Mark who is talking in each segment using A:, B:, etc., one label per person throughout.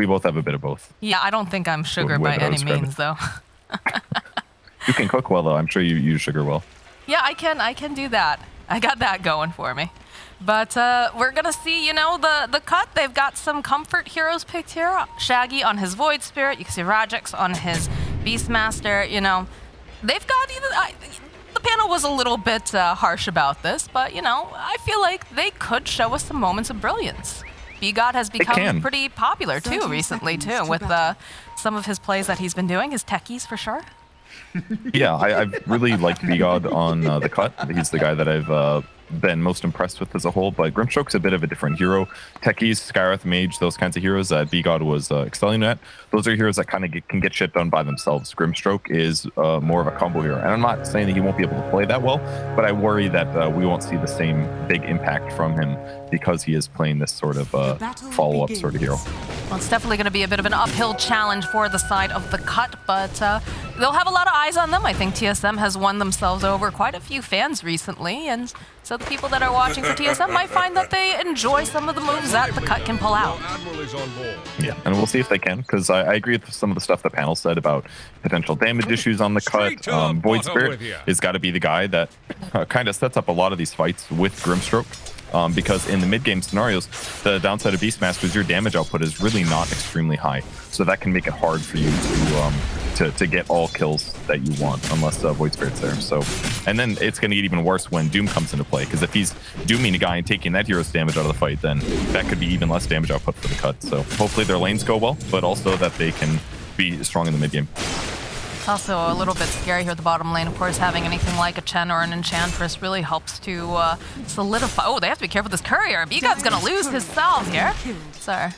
A: we both have a bit of both.
B: Yeah, I don't think I'm sugar by any means, though.
A: You can cook well, though. I'm sure you use sugar well.
B: Yeah, I can do that. I got that going for me. But we're going to see, you know, the cut. They've got some comfort heroes picked here. Shaggy on his Void Spirit. You can see Rajix on his Beastmaster. You know, they've got even... the panel was a little bit harsh about this, but, you know, I feel like they could show us some moments of brilliance. BGod has become pretty popular, too, recently, too, with some of his plays that he's been doing, his techies, for sure.
A: Yeah, I've really liked BGod on the cut. He's the guy that I've been most impressed with as a whole, but Grimstroke's a bit of a different hero. Techies, Scarith, Mage, those kinds of heroes that BGod was excelling at, those are heroes that kind of can get shit done by themselves. Grimstroke is more of a combo hero, and I'm not saying that he won't be able to play that well, but I worry that we won't see the same big impact from him because he is playing this sort of follow-up sort of hero.
B: Well, it's definitely going to be a bit of an uphill challenge for the side of the cut, but they'll have a lot of eyes on them. I think TSM has won themselves over quite a few fans recently, and so the people that are watching for TSM might find that they enjoy some of the moves that the cut can pull out.
A: Yeah, and we'll see if they can, because I agree with some of the stuff the panel said about potential damage issues on the cut. Void Spirit has got to be the guy that kind of sets up a lot of these fights with Grimstroke. Because in the mid-game scenarios, the downside of Beastmaster is your damage output is really not extremely high. So that can make it hard for you to get all kills that you want, unless Void Spirit's there. So, and then it's going to get even worse when Doom comes into play, because if he's dooming a guy and taking that hero's damage out of the fight, then that could be even less damage output for the cut. So hopefully their lanes go well, but also that they can be strong in the mid-game.
B: It's also a little bit scary here at the bottom lane. Of course, having anything like a Chen or an Enchantress really helps to solidify. Oh, they have to be careful with this courier. BGod's going to lose his salve here. So,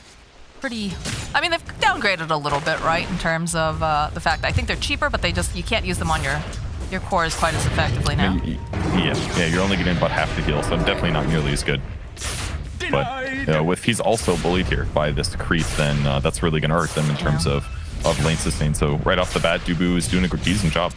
B: pretty... I mean, they've downgraded a little bit, right, in terms of the fact that I think they're cheaper, but you can't use them on your cores quite as effectively now.
A: Yeah, you're only getting about half the heal, so definitely not nearly as good. But if he's also bullied here by this creep, then that's really going to hurt them in terms of lane sustain. So right off the bat, Dubu is doing a decent job.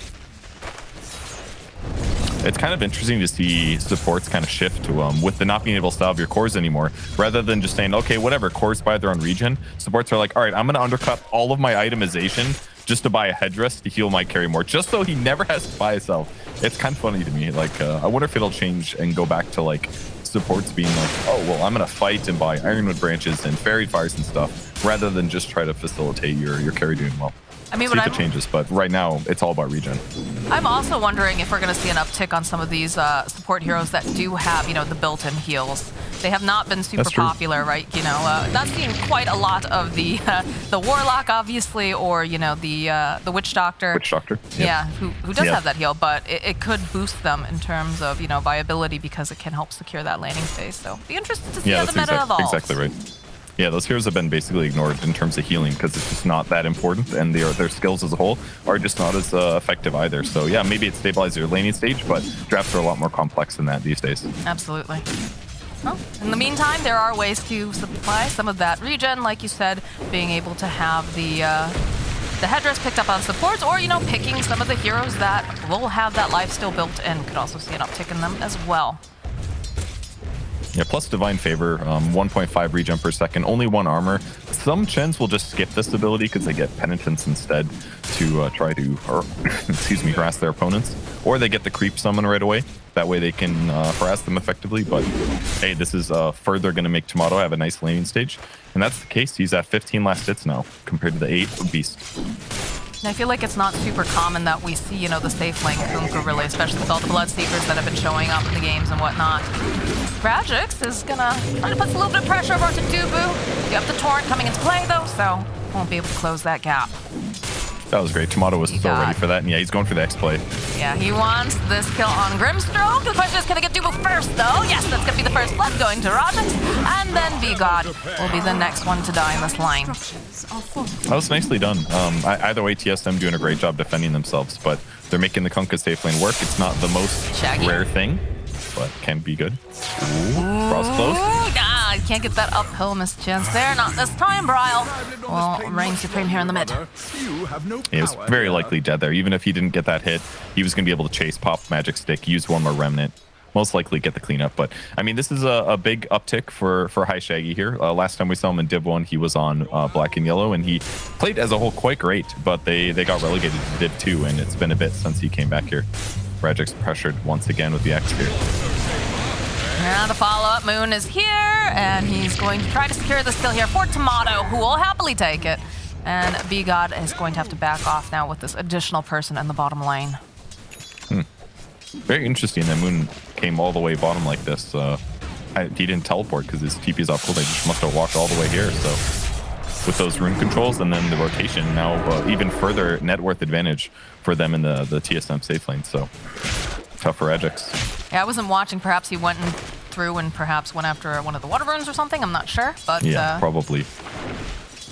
A: It's kind of interesting to see supports kind of shift to with the not being able to salve your cores anymore, rather than just saying, okay, whatever, cores buy their own regen. Supports are like, all right, I'm going to undercut all of my itemization just to buy a headdress to heal my carry more, just so he never has to buy himself. It's kind of funny to me. Like, I wonder if it'll change and go back to like supports being like, oh, well, I'm going to fight and buy Ironwood branches and Fairy Fires and stuff, rather than just try to facilitate your carry doing well.
B: I mean,
A: see if it changes, but right now it's all about regen.
B: I'm also wondering if we're going to see an uptick on some of these support heroes that do have, you know, the built-in heals. They have not been super popular, right? You know, not seeing quite a lot of the Warlock, obviously, or you know, the Witch Doctor.
A: Witch Doctor. Yep.
B: Yeah, who does have that heal, but it could boost them in terms of, you know, viability because it can help secure that laning phase. So be interested to see how the meta evolves.
A: Exactly right. Yeah, those heroes have been basically ignored in terms of healing because it's just not that important, and their skills as a whole are just not as effective either. So yeah, maybe it stabilizes your laning stage, but drafts are a lot more complex than that these days.
B: Absolutely. Well, in the meantime, there are ways to supply some of that regen, like you said, being able to have the headdress picked up on supports, or, you know, picking some of the heroes that will have that life still built in. Could also see an uptick in them as well.
A: Yeah, plus Divine Favor, 1.5 regen per second, only 1 armor. Some Chens will just skip this ability because they get Penitence instead to try to, harass their opponents. Or they get the Creep Summon right away. That way they can harass them effectively. But hey, this is further going to make Tomato have a nice laning stage. And that's the case. He's at 15 last hits now compared to the 8 of Beast.
B: I feel like it's not super common that we see, you know, the safe lane Kunkka really, especially with all the Bloodseekers that have been showing up in the games and whatnot. Rajix is gonna try to put a little bit of pressure over to Dubu. You have the Torrent coming into play though, so won't be able to close that gap.
A: That was great. Tomato was so ready for that, and yeah, he's going for the X-play.
B: Yeah, he wants this kill on Grimstroke. The question is, can I get Dubu first, though? Yes, that's going to be the first blood going to Rajix, and then BGod will be the next one to die in this line.
A: That was nicely done. Either way, TSM doing a great job defending themselves, but they're making the Kunkka safe lane work. It's not the most rare thing, but can be good. Ooh, cross close.
B: I can't get that uphill mischance there. Not this time, Bryle. Well, reign supreme here in the mid.
A: He was very likely dead there. Even if he didn't get that hit, he was going to be able to chase, pop magic stick, use one more remnant. most likely get the cleanup. But I mean, this is a big uptick for High Shaggy here. Last time we saw him in Div 1, he was on Black and Yellow, and he played as a whole quite great, but they got relegated to Div 2, and it's been a bit since he came back here. Rajic's pressured once again with the X here.
B: Now the follow-up, Moon is here, and he's going to try to secure this kill here for Tomato, who will happily take it. And BGod is going to have to back off now with this additional person in the bottom lane.
A: Very interesting that Moon came all the way bottom like this. He didn't teleport because his TP's off cooldown. They just must have walked all the way here. So with those rune controls and then the rotation, now even further net worth advantage for them in the TSM safe lane. So tough for Rajix.
B: Yeah, I wasn't watching. Perhaps he went through and perhaps went after one of the water runes or something. I'm not sure, but
A: yeah, probably.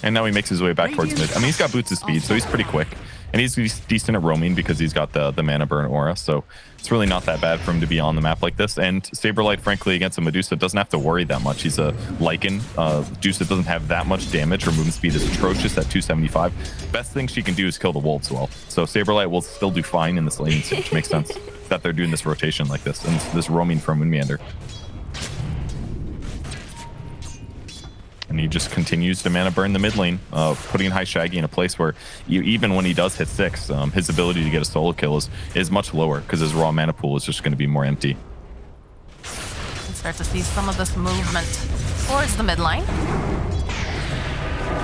A: And now he makes his way back towards mid. I mean, he's got boots of speed, so he's pretty quick. And he's decent at roaming because he's got the mana burn aura. So it's really not that bad for him to be on the map like this. And Saberlight, frankly, against a Medusa doesn't have to worry that much. He's a Lycan. Medusa doesn't have that much damage. Her movement speed is atrocious at 275. Best thing she can do is kill the wolves well. So Saberlight will still do fine in this lane, which makes sense that they're doing this rotation like this and this roaming from Moonmeander. And he just continues to mana burn the mid lane, putting High Shaggy in a place where even when he does hit 6, his ability to get a solo kill is much lower because his raw mana pool is just going to be more empty.
B: We start to see some of this movement towards the mid lane.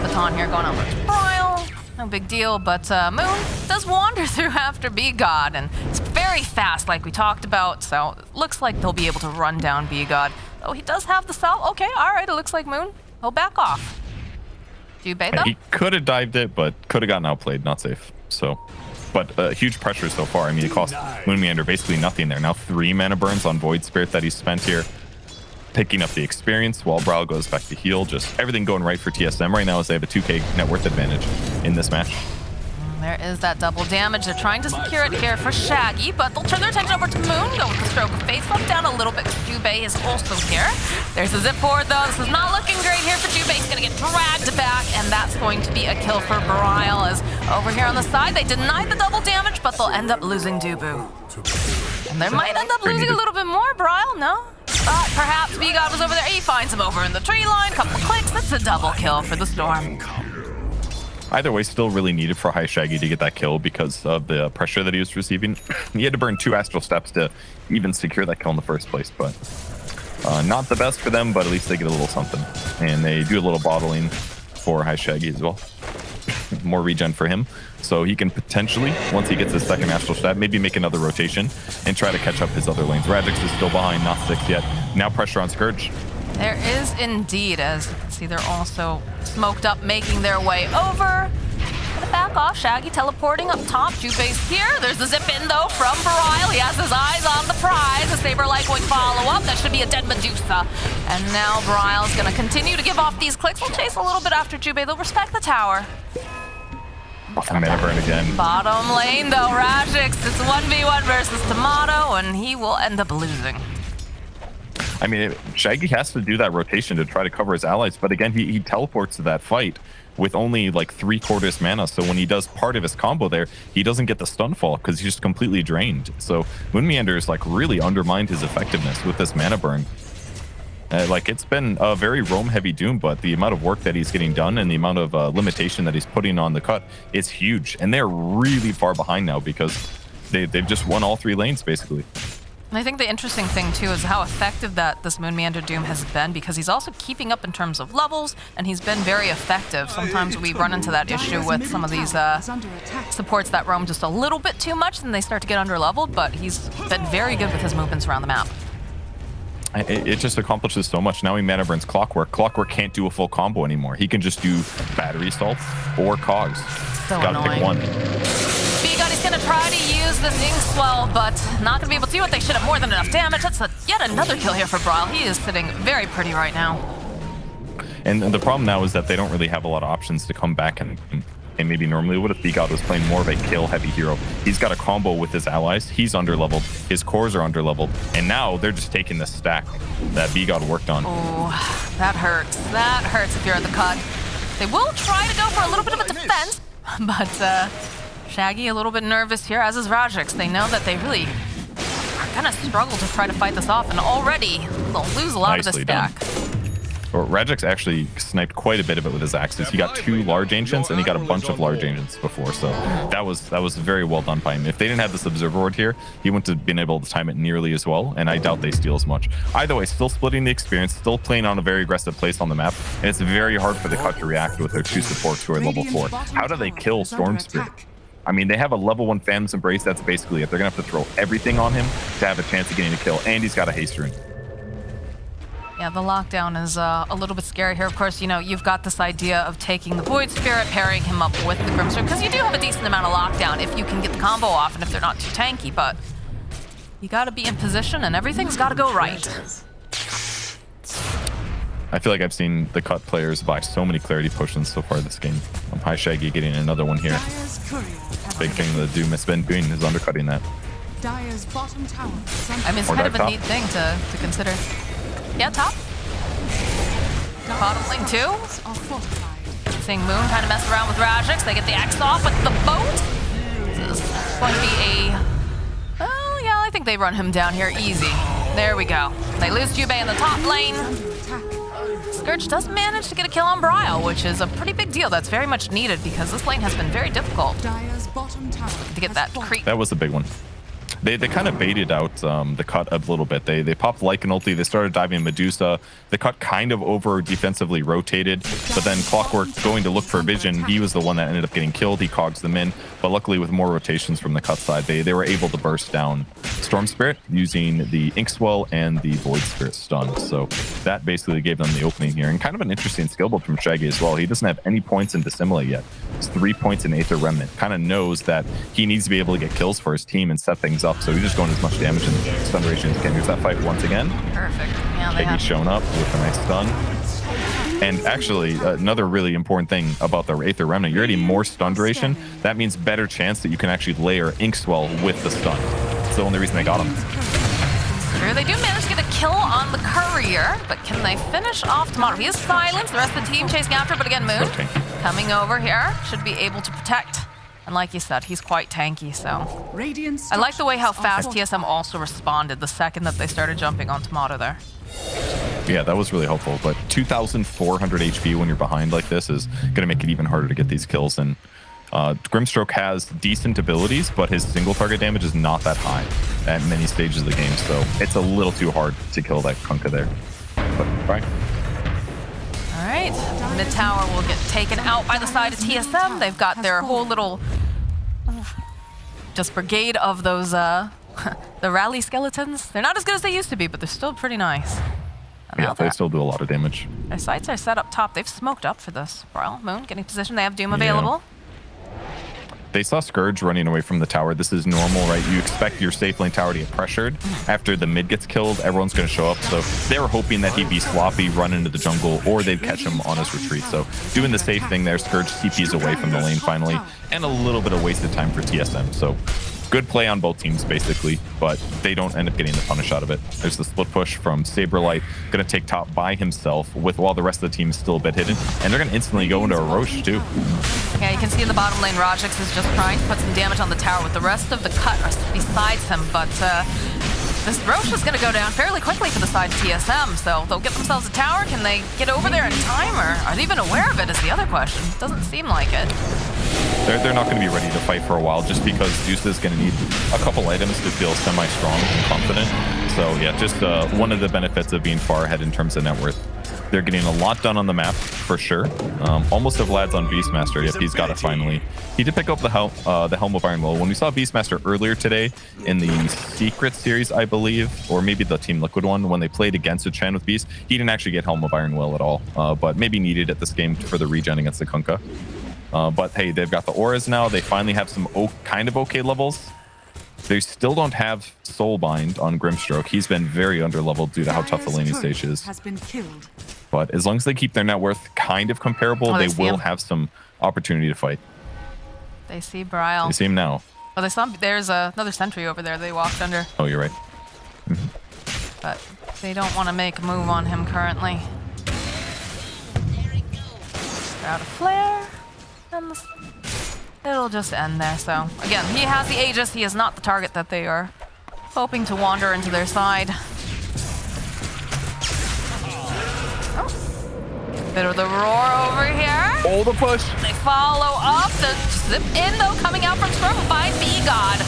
B: Baton here going over to Broil. No big deal, but Moon does wander through after BGod, and it's very fast like we talked about, so it looks like they'll be able to run down BGod. Oh, he does have the cell. Okay, all right, it looks like Moon. He'll back off. Do you bait though?
A: He could have dived it, but could have gotten outplayed. Not safe. So, but huge pressure so far. I mean, it cost Moonmeander basically nothing there. Now 3 mana burns on Void Spirit that he spent here, picking up the experience while Brawl goes back to heal. Just everything going right for TSM right now as they have a 2k net worth advantage in this match.
B: There is that double damage. They're trying to secure it here for Shaggy, but they'll turn their attention over to Moon, go with the Stroke of Faith, slump down a little bit because Jubei is also here. There's a zip forward though. This is not looking great here for Jubei. He's going to get dragged back, and that's going to be a kill for Brile. As over here on the side, they denied the double damage, but they'll end up losing Dubu. And they might end up losing a little bit more, Brile, no? Thought perhaps BGod was over there. He finds him over in the tree line, couple of clicks. That's a double kill for the Storm.
A: Either way, still really needed for High Shaggy to get that kill because of the pressure that he was receiving. He had to burn 2 Astral Steps to even secure that kill in the first place, but not the best for them, but at least they get a little something. And they do a little bottling for High Shaggy as well. More regen for him. So he can potentially, once he gets his second Astral Step, maybe make another rotation and try to catch up his other lanes. Rajix is still behind, not 6 yet. Now pressure on Scourge.
B: There is indeed, as you can see, they're also smoked up, making their way over. Gonna back off, Shaggy teleporting up top. Jubei's here. There's the zip in though from Brile. He has his eyes on the prize. The Saberlight going follow up. That should be a dead Medusa. And now Brile's gonna continue to give off these clicks. We'll chase a little bit after Jubei. They'll respect the tower.
A: Mana burn again.
B: Bottom lane though, Rajix. It's 1v1 versus Tomato, and he will end up losing.
A: I mean, Shaggy has to do that rotation to try to cover his allies, but again, he teleports to that fight with only like 3/4 mana, so when he does part of his combo there, he doesn't get the stun fall because he's just completely drained. So Moonmeander is like really undermined his effectiveness with this mana burn. Like, it's been a very roam-heavy Doom, but the amount of work that he's getting done and the amount of limitation that he's putting on the cut is huge, and they're really far behind now because they've just won all 3 lanes, basically.
B: And I think the interesting thing, too, is how effective that this Moonmeander Doom has been, because he's also keeping up in terms of levels, and he's been very effective. Sometimes we run into that issue with some of these supports that roam just a little bit too much, and they start to get under-leveled, but he's been very good with his movements around the map.
A: It just accomplishes so much. Now he mana burns Clockwork. Clockwork can't do a full combo anymore. He can just do battery assaults or cogs.
B: So
A: gotta
B: annoying.
A: pick one.
B: BGod, he's gonna try to use this Inkswell, but not gonna be able to do it. They should have more than enough damage. That's yet another kill here for Brile. He is sitting very pretty right now.
A: And the problem now is that they don't really have a lot of options to come back and maybe normally would if BGod was playing more of a kill-heavy hero. He's got a combo with his allies. He's underleveled. His cores are underleveled. And now they're just taking the stack that BGod worked on.
B: Oh, that hurts. That hurts if you're at the cut. They will try to go for a little bit of a defense, but Shaggy a little bit nervous here, as is Rajix. They know that they really kind of struggle to try to fight this off, and already they'll lose a lot of this stack.
A: Well, Rajek's actually sniped quite a bit of it with his axes. He got 2 large ancients, and he got a bunch of large ancients before, so that was very well done by him. If they didn't have this observer ward here, he wouldn't have been able to time it nearly as well, and I doubt they steal as much. Either way, still splitting the experience, still playing on a very aggressive place on the map, and it's very hard for the cut to react with their 2 supports who are level 4. How do they kill Storm Spirit? I mean, they have a level 1 Phantom's Embrace, that's basically it. They're going to have to throw everything on him to have a chance of getting a kill, and he's got a haste rune.
B: Yeah, the lockdown is a little bit scary here. Of course, you know, you've got this idea of taking the Void Spirit, pairing him up with the Grimstroke, because you do have a decent amount of lockdown if you can get the combo off and if they're not too tanky, but you got to be in position and everything's got to go right.
A: I feel like I've seen the cut players buy so many clarity potions so far this game. High Shaggy getting another one here. Big thing the Doom has been doing is undercutting that.
B: I mean, it's kind of a neat thing to consider. Yeah, top. Bottom lane too. Seeing Moon kind of mess around with Rajix. They get the axe off with the boat. This is going to be a... Oh, yeah, I think they run him down here easy. There we go. They lose Jubei in the top lane. Scourge does manage to get a kill on Bryle, which is a pretty big deal. That's very much needed because this lane has been very difficult to get that creep.
A: That was a big one. They kind of baited out the cut a little bit. They popped Lycan ulti. They started diving Medusa. The cut kind of over defensively rotated, but then Clockwork going to look for Vision. He was the one that ended up getting killed. He cogs them in, but luckily with more rotations from the cut side, they were able to burst down Storm Spirit using the Inkswell and the Void Spirit stun. So that basically gave them the opening here, and kind of an interesting skill build from Shaggy as well. He doesn't have any points in Dissimilate yet. It's 3 points in Aether Remnant. Kind of knows that he needs to be able to get kills for his team and set things up. So he's just going as much damage and stun duration as he can. Here's that fight once again.
B: Perfect. Yeah,
A: Shaggy's shown up with a nice stun. And actually, another really important thing about the Aether Remnant, you're getting more stun duration. That means better chance that you can actually layer Inkswell with the stun. That's the only reason they got him.
B: Sure, they do manage to get a kill on the Courier, but can they finish off Tomato? He is silenced, the rest of the team chasing after, but again, Moon coming over here should be able to protect. And like you said, he's quite tanky, so... I like the way how fast TSM also responded the second that they started jumping on Tomato there.
A: Yeah, that was really helpful, but 2,400 HP when you're behind like this is going to make it even harder to get these kills, and Grimstroke has decent abilities, but his single target damage is not that high at many stages of the game, so it's a little too hard to kill that Kunkka there. But, fine.
B: All right, mid tower will get taken out by the side of TSM. They've got their whole little just brigade of those the rally skeletons. They're not as good as they used to be, but they're still pretty nice.
A: Yeah, they still do a lot of damage.
B: Their sights are set up top. They've smoked up for this. Bryle, Moon getting position. They have Doom available.
A: They saw Scourge running away from the tower. This is normal, right? You expect your safe lane tower to get pressured. After the mid gets killed, everyone's going to show up. So they were hoping that he'd be sloppy, run into the jungle, or they'd catch him on his retreat. So doing the safe thing there, Scourge TPs away from the lane finally, and a little bit of wasted time for TSM. So good play on both teams, basically, but they don't end up getting the punish out of it. There's the split push from Saberlight, going to take top by himself, while the rest of the team is still a bit hidden, and they're going to instantly go into a Roche, too.
B: Yeah, you can see in the bottom lane, Rajix is just trying to put some damage on the tower with the rest of the cut besides him, but this Roche is going to go down fairly quickly for the side of TSM, so they'll get themselves a tower. Can they get over there in time, or are they even aware of it is the other question. Doesn't seem like it.
A: They're not going to be ready to fight for a while, just because Zeus is going to need a couple items to feel semi-strong and confident. So yeah, just one of the benefits of being far ahead in terms of net worth. They're getting a lot done on the map, for sure. Almost have Lads on Beastmaster. Yep, he's got it finally. He did pick up the Helm of Iron Will. When we saw Beastmaster earlier today in the Secret Series, I believe, or maybe the Team Liquid one, when they played against a Chen with Beast, he didn't actually get Helm of Iron Will at all, but maybe needed it this game for the regen against the Kunkka. But hey, they've got the auras now. They finally have some kind of okay levels. They still don't have Soulbind on Grimstroke. He's been very underleveled due to how tough the laning stage is. But as long as they keep their net worth kind of comparable, they will have some opportunity to fight.
B: They see Bryle.
A: They see him now.
B: Oh, they saw there's another sentry over there they walked under.
A: Oh, you're right.
B: But they don't want to make a move on him currently. They're out of flare. And it'll just end there. So again, he has the Aegis. He is not the target that they are hoping to wander into their side. Bit of the roar over here.
A: Oh, the push.
B: They follow up. The zip in, though, coming out from Storm by B-God.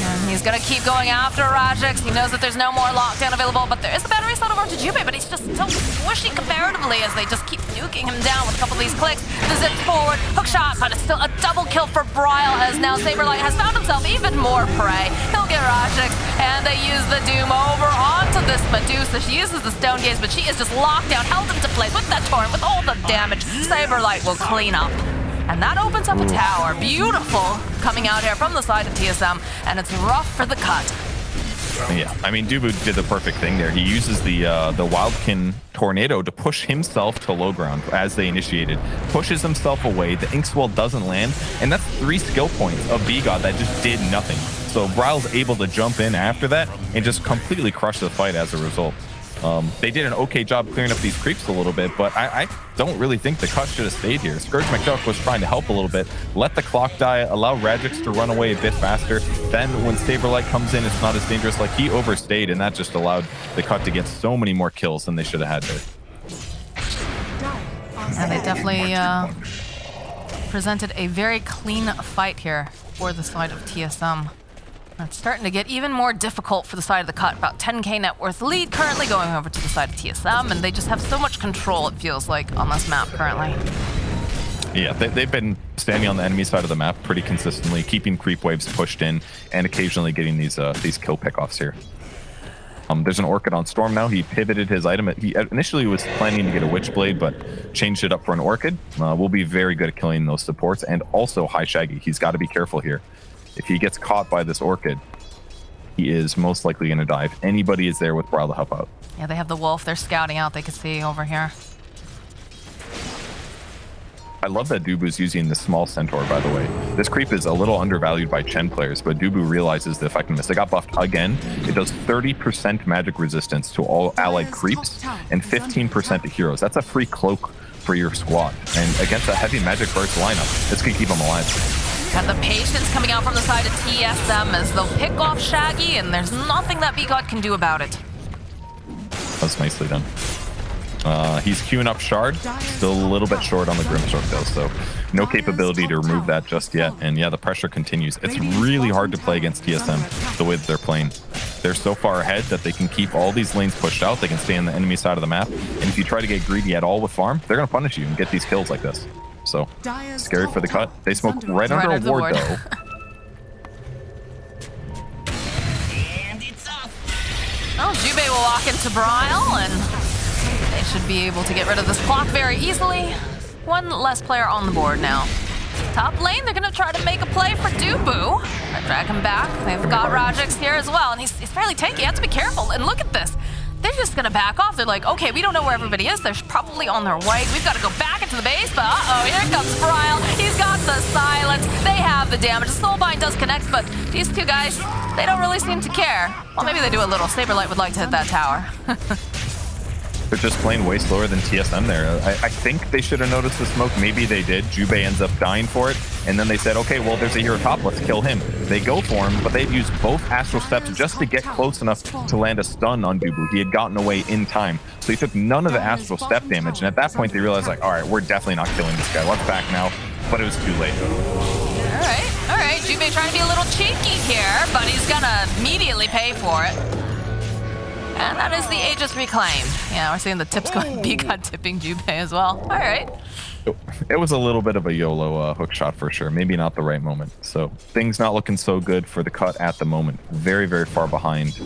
B: And he's going to keep going after Rajix. He knows that there's no more lockdown available, but there is the battery slot over to Jubei, but he's just so squishy comparatively as they just keep nuking him down with a couple of these clicks. The zip forward, hook shot, but it's still a double kill for Bryle as now Saberlight has found himself even more prey. He'll get Rajix, and they use the Doom over onto this Medusa. She uses the Stone Gaze, but she is just locked down, held into place with that Torrent, with all the damage. Saberlight will clean up. And that opens up a tower. Beautiful coming out here from the side of TSM, and it's rough for the cut.
A: Yeah, I mean, Dubu did the perfect thing there. He uses the Wildkin Tornado to push himself to low ground as they initiated. Pushes himself away, the Inkswell doesn't land, and that's 3 skill points of B-God that just did nothing. So Bryle's able to jump in after that and just completely crush the fight as a result. They did an okay job clearing up these creeps a little bit, but I don't really think the cut should have stayed here. Scourge McDuck was trying to help a little bit, let the clock die, allow Radix to run away a bit faster. Then when Saberlight comes in, it's not as dangerous. Like, he overstayed, and that just allowed the cut to get so many more kills than they should have had there.
B: And they definitely presented a very clean fight here for the side of TSM. It's starting to get even more difficult for the side of the cut. About 10k net worth lead currently going over to the side of TSM, and they just have so much control, it feels like, on this map currently.
A: Yeah, they've been standing on the enemy side of the map pretty consistently, keeping creep waves pushed in, and occasionally getting these kill pickoffs here. There's an Orchid on Storm now. He pivoted his item. He initially was planning to get a Witchblade, but changed it up for an Orchid. Will be very good at killing those supports, and also high Shaggy. He's got to be careful here. If he gets caught by this Orchid, he is most likely going to die. If anybody is there with Bryle to help out.
B: Yeah, they have the Wolf. They're scouting out. They can see over here.
A: I love that Dubu's using the small Centaur, by the way. This creep is a little undervalued by Chen players, but Dubu realizes the effectiveness. They got buffed again. It does 30% magic resistance to all allied creeps and 15% to heroes. That's a free cloak for your squad. And against a heavy magic burst lineup, this could keep them alive.
B: Got the patience coming out from the side of TSM as they'll pick off Shaggy, and there's nothing that B-God can do about it.
A: That's nicely done. He's queuing up Shard, still a little bit short on the Grimstroke though, so no capability to remove that just yet. And yeah, the pressure continues. It's really hard to play against TSM the way that they're playing. They're so far ahead that they can keep all these lanes pushed out. They can stay on the enemy side of the map, and if you try to get greedy at all with farm, they're going to punish you and get these kills like this. So, scary for the cut. They smoke right under a ward, though.
B: Oh, Jubei will walk into Bryle, and they should be able to get rid of this clock very easily. One less player on the board now. Top lane, they're going to try to make a play for Dubu. Drag him back. They've got Rajix here as well, and he's fairly tanky. You have to be careful. And look at this. They're just going to back off. They're like, okay, we don't know where everybody is. They're probably on their way. We've got to go back into the base, but uh-oh, here comes Bryle. He's got the silence. They have the damage. The Soulbind does connect, but these two guys, they don't really seem to care. Well, maybe they do a little. Saberlight would like to hit that tower.
A: They're just playing way slower than TSM there. I think they should have noticed the smoke. Maybe they did. Jubei ends up dying for it. And then they said, okay, well, there's a hero top. Let's kill him. They go for him, but they've used both Astral Steps just to get close enough to land a stun on Dubu. He had gotten away in time. So he took none of the Astral Step damage. And at that point, they realized, like, all right, we're definitely not killing this guy. Let's back now. But it was too late.
B: All right. Jubei trying to be a little cheeky here, but he's going to immediately pay for it. And that is the Aegis reclaimed. Yeah, we're seeing the tips going B-God tipping Jubei as well. All right.
A: It was a little bit of a YOLO hook shot for sure. Maybe not the right moment. So things not looking so good for the cut at the moment. Very, very far behind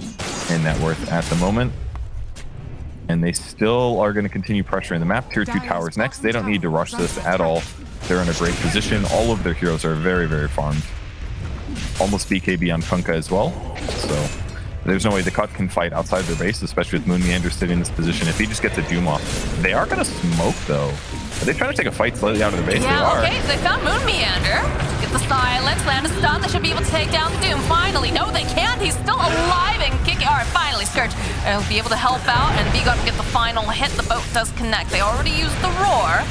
A: in net worth at the moment. And they still are going to continue pressuring the map. Tier 2 towers next. They don't need to rush this at all. They're in a great position. All of their heroes are very, very farmed. Almost BKB on Kunkka as well. So there's no way the cut can fight outside their base, especially with Moon Meander sitting in this position. If he just gets a Doom off, they are going to smoke though. Are they trying to take a fight slightly out of their base?
B: Yeah, okay, they found Moon Meander. Get the silence, land a stun. They should be able to take down the Doom. Finally, no, they can't. He's still alive and kicking. All right, finally, Scourge will be able to help out, and B-God will get the final hit. The boat does connect. They already used the roar.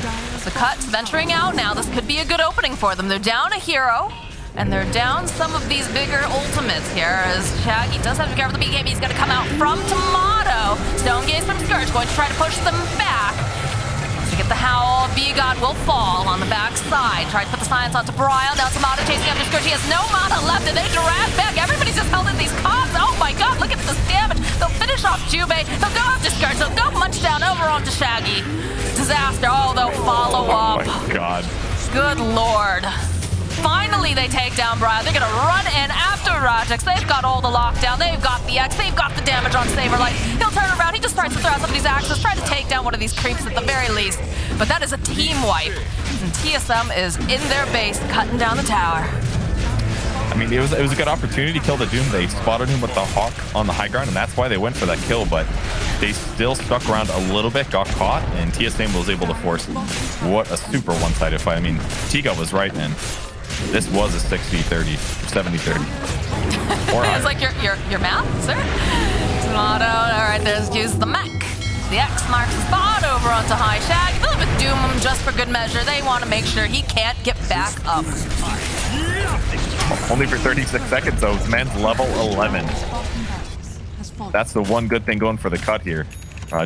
B: The cut's venturing out now. This could be a good opening for them. They're down a hero. And they're down some of these bigger ultimates here, as Shaggy does have to be careful. The BKB is going to come out from Tomato. Stone Gaze from Scourge going to try to push them back. To get the Howl, B-God will fall on the back side. Try to put the science onto Bryle. Now Tomato chasing after Scourge. He has no mana left, and they drag back. Everybody's just held in these cogs. Oh my god, look at this damage. They'll finish off Jube. They'll go after Scourge. They'll go munch down over onto Shaggy. Disaster. Oh, they'll follow up.
A: Oh my god.
B: Good lord. Finally, they take down Bryle. They're gonna run in after Rajax. They've got all the lockdown. They've got the X. They've got the damage on Saberlight. He'll turn around. He just starts to throw out some of these axes, try to take down one of these creeps at the very least. But that is a team wipe. And TSM is in their base, cutting down the tower.
A: I mean, it was a good opportunity to kill the Doom. They spotted him with the Hawk on the high ground, and that's why they went for that kill. But they still stuck around a little bit, got caught, and TSM was able to force. What a super one-sided fight. I mean, Tiga was right, man. This was a 60-30, 70-30.
B: It's like your math, sir. Tomato, all right, there's use the mech. The X marks the spot over onto High Shag. A little bit doom him just for good measure. They want to make sure he can't get back up.
A: Only for 36 seconds, though. Man's level 11. That's the one good thing going for the cut here.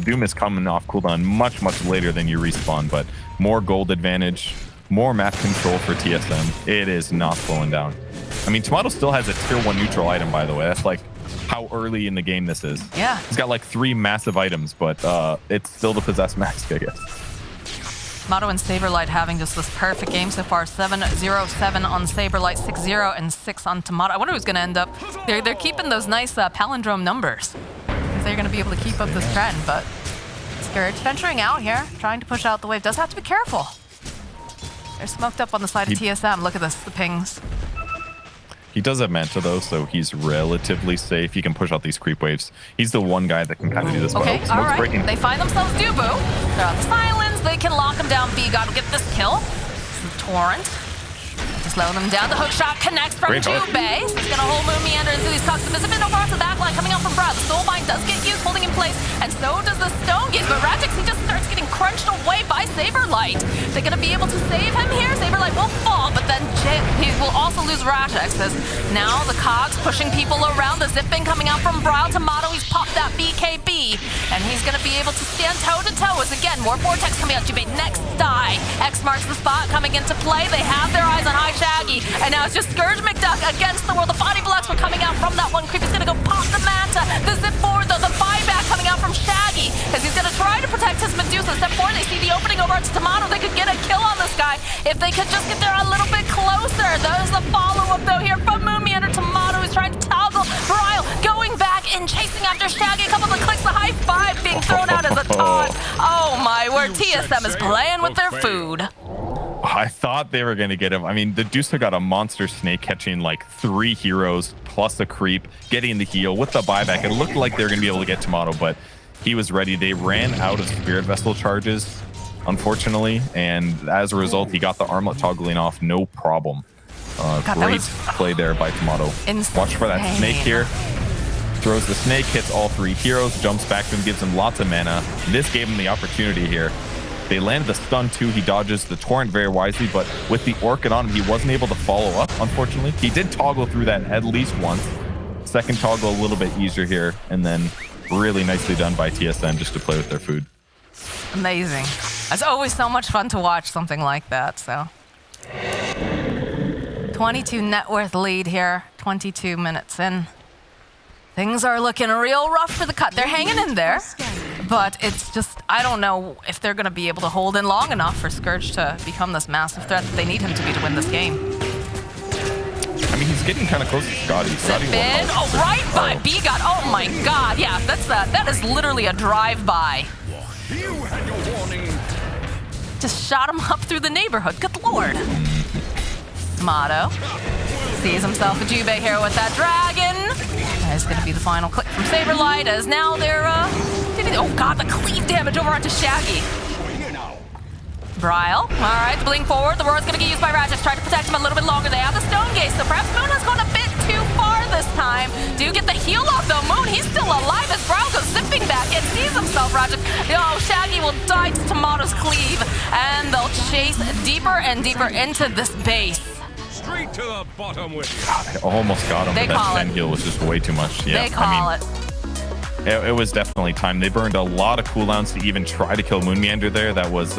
A: Doom is coming off cooldown much, much later than you respawn, but more gold advantage. More map control for TSM. It is not slowing down. I mean, Tomato still has a tier 1 neutral item, by the way. That's like how early in the game this is.
B: Yeah.
A: He's got like 3 massive items, but it's still the possess max, I guess.
B: Tomato and Saberlight having just this perfect game so far. 7-0-7 on Saberlight, 6-0 and 6 on Tomato. I wonder who's going to end up. They're keeping those nice palindrome numbers. If they're going to be able to keep up this trend, but Scourge venturing out here, trying to push out the wave. Does have to be careful. They're smoked up on the side of TSM. Look at this, the pings.
A: He does have Manta, though, so he's relatively safe. He can push out these creep waves. He's the one guy that can kind of do this well.
B: Okay, all right. Breaking. They find themselves Dubu. They're out the silence. They can lock him down. B-God will get this kill. This is Torrent. To slow them down. The hook shot connects from Jube. He's going to hold Moon meander into these cuts. There's a bit over off the back line coming out from Brad. The Soulbind does get used, holding in place, and so does the Stone Gaze. But Rajax, he just starts getting crunched away by Saberlight. They're going to be able to save him here. Saberlight will fall, but then he will also lose Rajax. As now the cogs pushing people around. The zipping coming out from Bryle. Tomato, he's popped that BKB, and he's going to be able to stand toe-to-toe as, again, more Vortex coming out. Jube next die. X marks the spot coming into play. They have their eyes on High Shaggy, and now it's just Scourge McDuck against the world. The body blocks were coming out from that one creep. He's gonna go pop the Manta. The zip forward, though, the buyback coming out from Shaggy, as he's gonna try to protect his Medusa. Step forward, they see the opening over to Tomato. They could get a kill on this guy if they could just get there a little bit closer. There's the follow-up, though, here from Moon Meander. Tomato is trying to toggle. Bryle going back and chasing after Shaggy. A couple of clicks, the high five being thrown out as a taunt. Oh my word, TSM is playing with their food.
A: I thought they were going to get him. I mean, the Deucer got a monster snake catching like 3 heroes plus a creep, getting the heal with the buyback. It looked like they were going to be able to get Tomato, but he was ready. They ran out of Spirit Vessel charges, unfortunately, and as a result, he got the armlet toggling off, no problem. Great play there by Tomato. Watch for that snake here. Throws the snake, hits all 3 heroes, jumps back to him, gives him lots of mana. This gave him the opportunity here. They landed the stun too. He dodges the torrent very wisely, but with the Orchid on him, he wasn't able to follow up, unfortunately. He did toggle through that at least once. Second toggle a little bit easier here, and then really nicely done by TSM just to play with their food.
B: Amazing. It's always so much fun to watch something like that, so. 22 net worth lead here, 22 minutes in. Things are looking real rough for the cut. They're hanging in there, but it's just, I don't know if they're going to be able to hold in long enough for Scourge to become this massive threat that they need him to be to win this game.
A: I mean, he's getting kind of close to Scotty. Scotty
B: oh, right by B-God. Oh my God. Yeah, that is literally a drive-by.
C: You had your warning.
B: Just shot him up through the neighborhood. Good Lord. Tomato sees himself a Jube here with that dragon. That's going to be the final click from Saberlight, as now they're, oh God, the cleave damage over onto Shaggy. Bryle, all right, blink forward. The roar's going to get used by Rajax, trying to protect him a little bit longer. They have the Stone Gaze, so perhaps Moon has gone a bit too far this time. Do get the heal off, though. Moon, he's still alive as Bryle goes zipping back and sees himself, Rajax. Oh, Shaggy will die to Tomato's cleave, and they'll chase deeper and deeper into this base.
C: Straight to the bottom with you.
A: God, I almost got him,
B: They
A: but that
B: call
A: 10
B: it.
A: kill was just way too much. Yeah,
B: They call
A: I mean, it was definitely time. They burned a lot of cooldowns to even try to kill Moon Meander there. That was